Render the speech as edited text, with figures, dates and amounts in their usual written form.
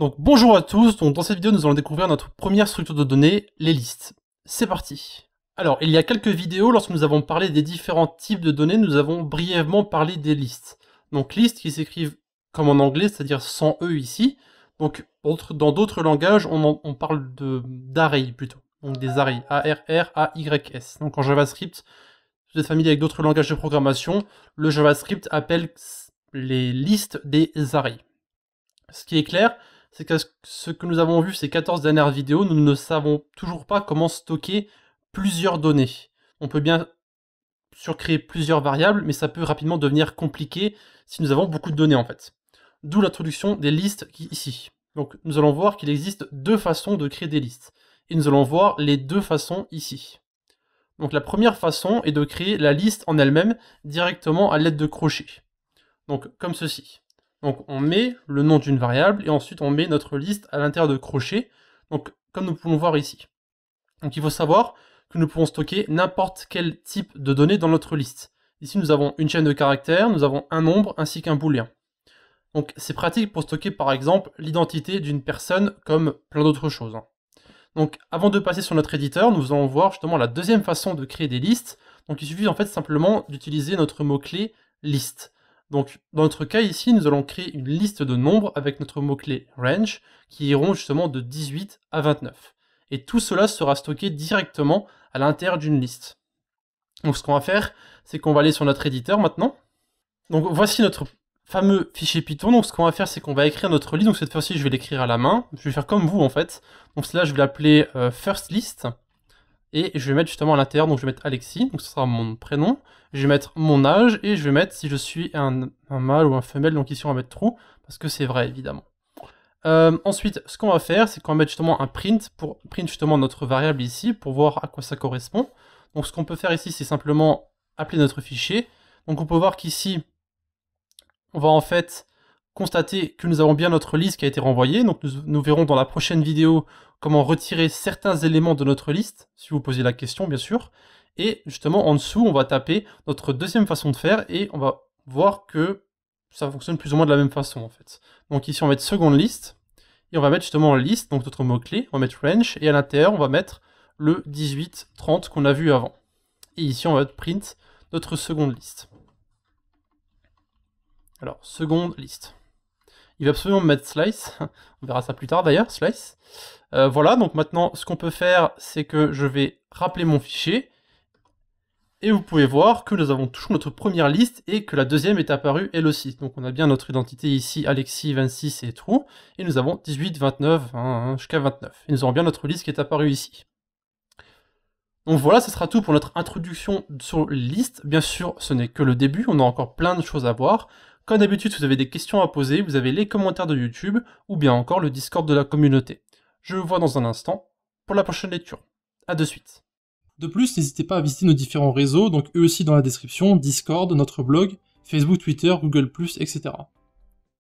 Donc bonjour à tous, donc dans cette vidéo nous allons découvrir notre première structure de données, les listes. C'est parti. Alors il y a quelques vidéos, lorsque nous avons parlé des différents types de données, nous avons brièvement parlé des listes. Donc listes qui s'écrivent comme en anglais, c'est-à-dire sans E ici. Donc dans d'autres langages on parle d'array plutôt. Donc des arrays, A-R-R-A-Y-S. Donc en JavaScript, si vous êtes familier avec d'autres langages de programmation, le JavaScript appelle les listes des arrays. Ce qui est clair, c'est que ce que nous avons vu ces 14 dernières vidéos, nous ne savons toujours pas comment stocker plusieurs données. On peut bien surcréer plusieurs variables, mais ça peut rapidement devenir compliqué si nous avons beaucoup de données en fait. D'où l'introduction des listes ici. Donc nous allons voir qu'il existe deux façons de créer des listes. Et nous allons voir les deux façons ici. Donc la première façon est de créer la liste en elle-même directement à l'aide de crochets. Donc comme ceci. Donc on met le nom d'une variable et ensuite on met notre liste à l'intérieur de crochets, donc comme nous pouvons voir ici. Donc il faut savoir que nous pouvons stocker n'importe quel type de données dans notre liste. Ici nous avons une chaîne de caractères, nous avons un nombre ainsi qu'un booléen. Donc c'est pratique pour stocker par exemple l'identité d'une personne comme plein d'autres choses. Donc avant de passer sur notre éditeur, nous allons voir justement la deuxième façon de créer des listes. Donc il suffit en fait simplement d'utiliser notre mot-clé liste. Donc dans notre cas ici, nous allons créer une liste de nombres avec notre mot-clé range qui iront justement de 18 à 29. Et tout cela sera stocké directement à l'intérieur d'une liste. Donc ce qu'on va faire, c'est qu'on va aller sur notre éditeur maintenant. Donc voici notre fameux fichier Python. Donc ce qu'on va faire, c'est qu'on va écrire notre liste. Donc cette fois-ci, je vais l'écrire à la main. Je vais faire comme vous en fait. Donc cela, je vais l'appeler first list. Et je vais mettre justement à l'intérieur, donc je vais mettre Alexis, donc ce sera mon prénom. Je vais mettre mon âge et je vais mettre si je suis un mâle ou un femelle, donc ici on va mettre true, parce que c'est vrai évidemment. Ensuite, ce qu'on va faire, c'est qu'on va mettre justement un print, pour print justement notre variable ici, pour voir à quoi ça correspond. Donc ce qu'on peut faire ici, c'est simplement appeler notre fichier. Donc on peut voir qu'ici, on va en fait constater que nous avons bien notre liste qui a été renvoyée. Donc nous verrons dans la prochaine vidéo comment retirer certains éléments de notre liste, si vous posez la question bien sûr. Et justement en dessous, on va taper notre deuxième façon de faire et on va voir que ça fonctionne plus ou moins de la même façon en fait. Donc ici on va mettre seconde liste et on va mettre justement liste, donc notre mot-clé, on va mettre range et à l'intérieur on va mettre le 18-30 qu'on a vu avant. Et ici on va mettre print notre seconde liste. Alors, seconde liste. Il va absolument mettre slice, on verra ça plus tard d'ailleurs, slice. Voilà, donc maintenant, ce qu'on peut faire, c'est que je vais rappeler mon fichier, et vous pouvez voir que nous avons toujours notre première liste, et que la deuxième est apparue elle aussi. Donc on a bien notre identité ici, Alexis, 26 et true, et nous avons 18, 29, jusqu'à 29. Et nous avons bien notre liste qui est apparue ici. Donc voilà, ce sera tout pour notre introduction sur les listes. Bien sûr, ce n'est que le début, on a encore plein de choses à voir. Comme d'habitude, si vous avez des questions à poser, vous avez les commentaires de YouTube, ou bien encore le Discord de la communauté. Je vous vois dans un instant pour la prochaine lecture. A de suite. De plus, n'hésitez pas à visiter nos différents réseaux, donc eux aussi dans la description, Discord, notre blog, Facebook, Twitter, Google+, etc.